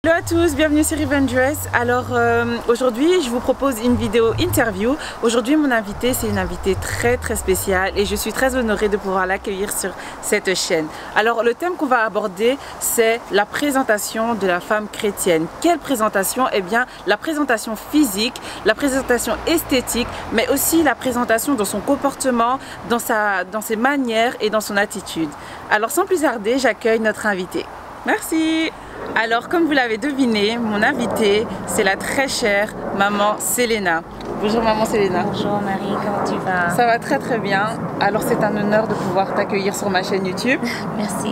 Hello à tous, bienvenue sur Even Dress. Alors aujourd'hui je vous propose une vidéo interview. Aujourd'hui mon invité, c'est une invitée très spéciale et je suis très honorée de pouvoir l'accueillir sur cette chaîne. Alors le thème qu'on va aborder, c'est la présentation de la femme chrétienne. Quelle présentation? Eh bien la présentation physique, la présentation esthétique, mais aussi la présentation dans son comportement, dans ses manières et dans son attitude. Alors sans plus tarder, j'accueille notre invité. Merci. Alors comme vous l'avez deviné, mon invitée c'est la très chère maman Selena. Bonjour maman Selena. Bonjour Marie, comment tu vas? Ça va très bien. Alors c'est un honneur de pouvoir t'accueillir sur ma chaîne YouTube. Merci.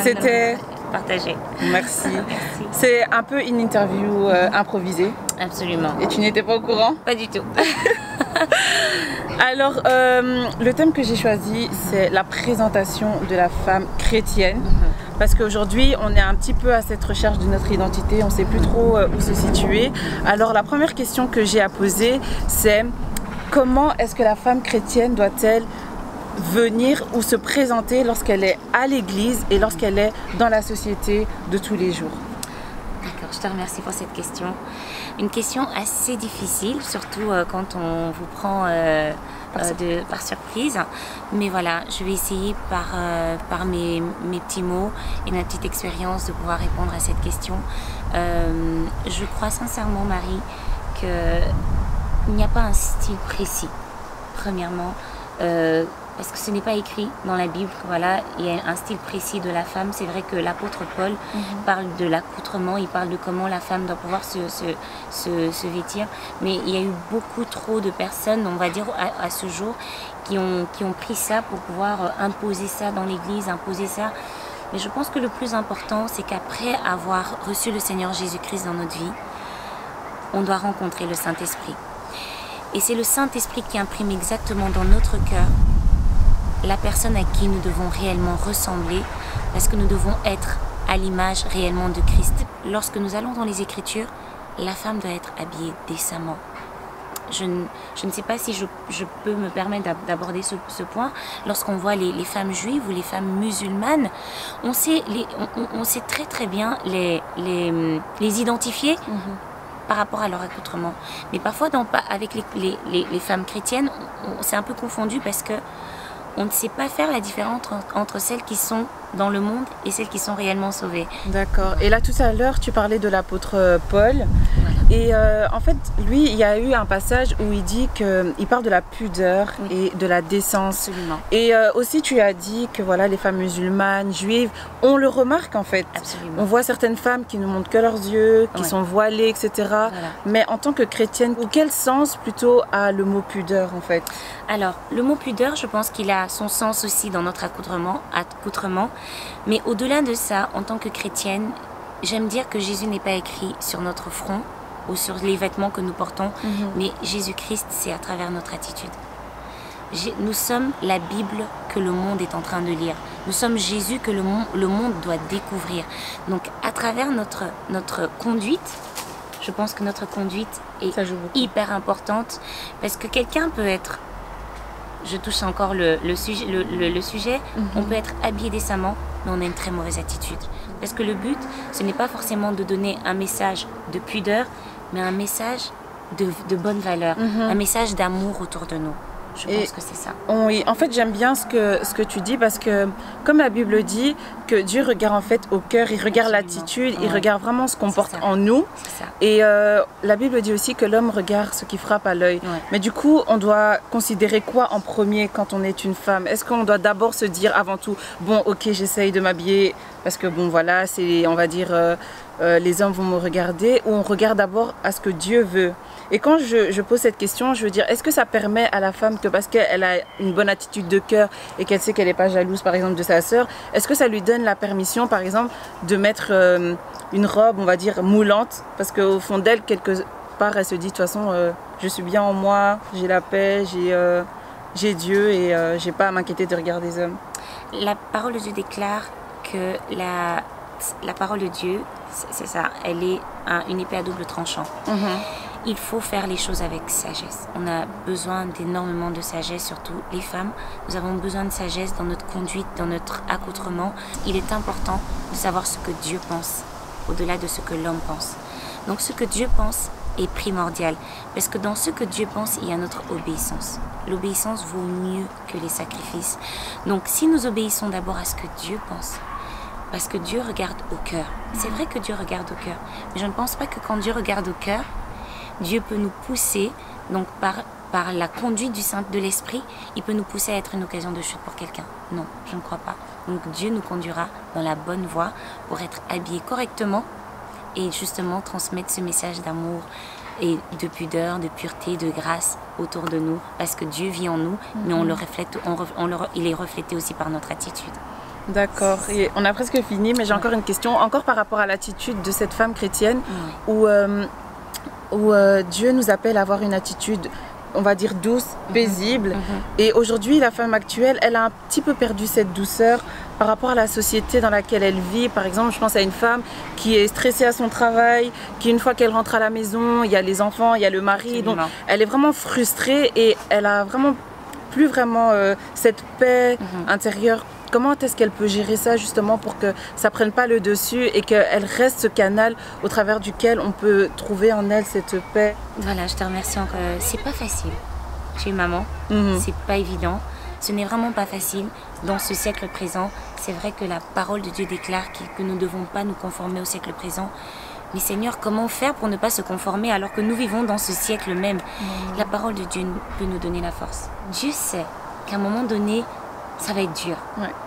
C'était partagé. Merci. Merci. C'est un peu une interview improvisée. Absolument. Et tu n'étais pas au courant? Pas du tout. Alors le thème que j'ai choisi c'est la présentation de la femme chrétienne. Parce qu'aujourd'hui, on est un petit peu à cette recherche de notre identité, on ne sait plus trop où se situer. Alors la première question que j'ai à poser, c'est comment est-ce que la femme chrétienne doit-elle venir ou se présenter lorsqu'elle est à l'église et lorsqu'elle est dans la société de tous les jours? D'accord, je te remercie pour cette question. Une question assez difficile, surtout quand on vous prend par surprise. Mais voilà, je vais essayer par mes petits mots et ma petite expérience de pouvoir répondre à cette question. Je crois sincèrement, Marie, qu'il n'y a pas un style précis. Premièrement, parce que ce n'est pas écrit dans la Bible, voilà, il y a un style précis de la femme. C'est vrai que l'apôtre Paul parle de l'accoutrement, il parle de comment la femme doit pouvoir se vêtir. Mais il y a eu beaucoup trop de personnes, on va dire à ce jour, qui ont pris ça pour pouvoir imposer ça dans l'église, imposer ça. Mais je pense que le plus important, c'est qu'après avoir reçu le Seigneur Jésus-Christ dans notre vie, on doit rencontrer le Saint-Esprit. Et c'est le Saint-Esprit qui imprime exactement dans notre cœur la personne à qui nous devons réellement ressembler, parce que nous devons être à l'image réellement de Christ. Lorsque nous allons dans les Écritures, la femme doit être habillée décemment. Je ne sais pas si je peux me permettre d'aborder ce point. Lorsqu'on voit les femmes juives ou les femmes musulmanes, on sait très bien les identifier par rapport à leur accoutrement. Mais parfois, avec les femmes chrétiennes, c'est un peu confondu parce que on ne sait pas faire la différence entre celles qui sont dans le monde et celles qui sont réellement sauvées. D'accord. Et là, tout à l'heure, tu parlais de l'apôtre Paul. Voilà. Et en fait, lui, il y a eu un passage où il dit qu'il parle de la pudeur et de la décence. Absolument. Et aussi, tu as dit que voilà, les femmes musulmanes, juives, on le remarque en fait. Absolument. On voit certaines femmes qui ne montrent que leurs yeux, qui sont voilées, etc. Voilà. Mais en tant que chrétienne, quel sens plutôt a le mot pudeur en fait? Alors, le mot pudeur, je pense qu'il a son sens aussi dans notre accoutrement. Mais au-delà de ça, en tant que chrétienne, j'aime dire que Jésus n'est pas écrit sur notre front ou sur les vêtements que nous portons, mais Jésus-Christ, c'est à travers notre attitude. Nous sommes la Bible que le monde est en train de lire. Nous sommes Jésus que le monde doit découvrir. Donc, à travers notre conduite, je pense que notre conduite est hyper importante parce que quelqu'un peut être... Je touche encore le sujet. On peut être habillé décemment, mais on a une très mauvaise attitude. Parce que le but, ce n'est pas forcément de donner un message de pudeur, mais un message de bonne valeur, un message d'amour autour de nous. Je pense que c'est ça. Oui, en fait, j'aime bien ce que tu dis parce que, comme la Bible dit, que Dieu regarde en fait au cœur, il regarde l'attitude, il regarde vraiment ce qu'on porte en nous. Et la Bible dit aussi que l'homme regarde ce qui frappe à l'œil. Mais du coup, on doit considérer quoi en premier quand on est une femme? Est-ce qu'on doit d'abord se dire avant tout, bon, ok, j'essaye de m'habiller parce que bon, voilà, c'est, on va dire, les hommes vont me regarder, ou on regarde d'abord à ce que Dieu veut? Et quand je pose cette question, je veux dire, est-ce que ça permet à la femme que parce qu'elle a une bonne attitude de cœur et qu'elle sait qu'elle n'est pas jalouse, par exemple, de sa sœur, est-ce que ça lui donne la permission, par exemple, de mettre une robe, on va dire, moulante? Parce qu'au fond d'elle, quelque part, elle se dit, de toute façon, je suis bien en moi, j'ai la paix, j'ai Dieu et j'ai pas à m'inquiéter de regarder des hommes. La parole de Dieu déclare que la parole de Dieu, c'est ça, elle est une épée à double tranchant. Il faut faire les choses avec sagesse. On a besoin d'énormément de sagesse, surtout les femmes. Nous avons besoin de sagesse dans notre conduite, dans notre accoutrement. Il est important de savoir ce que Dieu pense au-delà de ce que l'homme pense. Donc ce que Dieu pense est primordial, parce que dans ce que Dieu pense, il y a notre obéissance. L'obéissance vaut mieux que les sacrifices. Donc si nous obéissons d'abord à ce que Dieu pense, parce que Dieu regarde au cœur. C'est vrai que Dieu regarde au cœur, mais je ne pense pas que quand Dieu regarde au cœur, Dieu peut nous pousser, donc par la conduite de l'Esprit, il peut nous pousser à être une occasion de chute pour quelqu'un. Non, je ne crois pas. Donc Dieu nous conduira dans la bonne voie pour être habillés correctement et justement transmettre ce message d'amour et de pudeur, de pureté, de grâce autour de nous, parce que Dieu vit en nous, mais on le reflète, il est reflété aussi par notre attitude. D'accord, et on a presque fini, mais j'ai encore une question, encore par rapport à l'attitude de cette femme chrétienne, où Dieu nous appelle à avoir une attitude, on va dire douce, paisible, et aujourd'hui la femme actuelle, elle a un petit peu perdu cette douceur par rapport à la société dans laquelle elle vit. Par exemple, je pense à une femme qui est stressée à son travail, qui une fois qu'elle rentre à la maison, il y a les enfants, il y a le mari, donc elle est vraiment frustrée et elle a vraiment plus vraiment cette paix intérieure. Comment est-ce qu'elle peut gérer ça justement pour que ça prenne pas le dessus et qu'elle reste ce canal au travers duquel on peut trouver en elle cette paix? Voilà, je te remercie encore. C'est pas facile. Je suis maman, c'est pas évident. Ce n'est vraiment pas facile dans ce siècle présent. C'est vrai que la parole de Dieu déclare que nous ne devons pas nous conformer au siècle présent. Mais Seigneur, comment faire pour ne pas se conformer alors que nous vivons dans ce siècle même? La parole de Dieu peut nous donner la force. Dieu sait qu'à un moment donné, ça va être dur.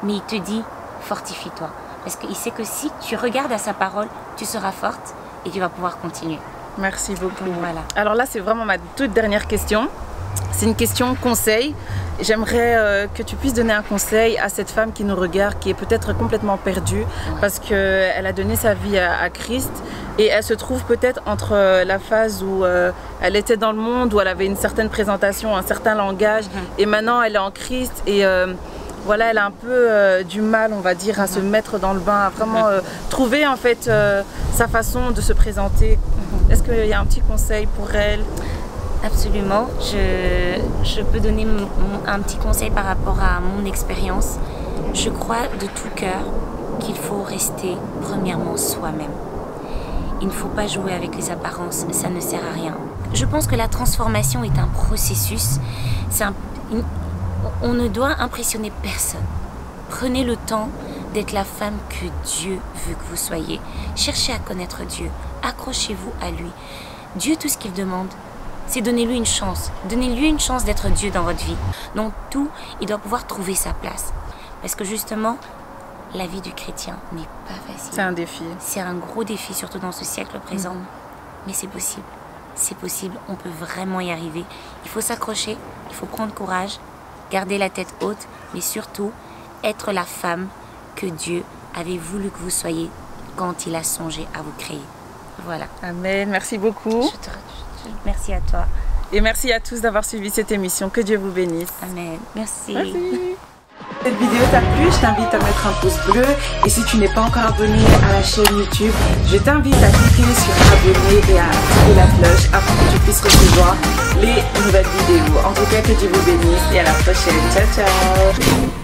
Mais il te dit, fortifie-toi. Parce qu'il sait que si tu regardes à sa parole, tu seras forte et tu vas pouvoir continuer. Merci beaucoup. Voilà. Alors là, c'est vraiment ma toute dernière question. C'est une question conseil. J'aimerais que tu puisses donner un conseil à cette femme qui nous regarde, qui est peut-être complètement perdue parce qu'elle a donné sa vie à Christ et elle se trouve peut-être entre la phase où elle était dans le monde, où elle avait une certaine présentation, un certain langage et maintenant elle est en Christ et voilà, elle a un peu du mal, on va dire, à se mettre dans le bain, à vraiment trouver en fait sa façon de se présenter. Est-ce qu'il y a un petit conseil pour elle? Absolument. Je peux donner un petit conseil par rapport à mon expérience. Je crois de tout cœur qu'il faut rester premièrement soi-même. Il ne faut pas jouer avec les apparences, ça ne sert à rien. Je pense que la transformation est un processus. On ne doit impressionner personne. Prenez le temps d'être la femme que Dieu veut que vous soyez. Cherchez à connaître Dieu. Accrochez-vous à lui. Dieu, tout ce qu'il demande, c'est donnez-lui une chance. Donnez-lui une chance d'être Dieu dans votre vie. Donc tout, il doit pouvoir trouver sa place. Parce que justement, la vie du chrétien n'est pas facile. C'est un défi. C'est un gros défi, surtout dans ce siècle présent. Mais c'est possible. C'est possible, on peut vraiment y arriver. Il faut s'accrocher, il faut prendre courage, garder la tête haute, mais surtout être la femme que Dieu avait voulu que vous soyez quand il a songé à vous créer. Voilà. Amen, merci beaucoup. Merci à toi. Et merci à tous d'avoir suivi cette émission. Que Dieu vous bénisse. Amen. Merci. Cette vidéo t'a plu, je t'invite à mettre un pouce bleu. Et si tu n'es pas encore abonné à la chaîne YouTube, je t'invite à cliquer sur abonner et à activer la cloche afin que tu puisses recevoir les nouvelles vidéos. En tout cas, que Dieu vous bénisse et à la prochaine. Ciao, ciao.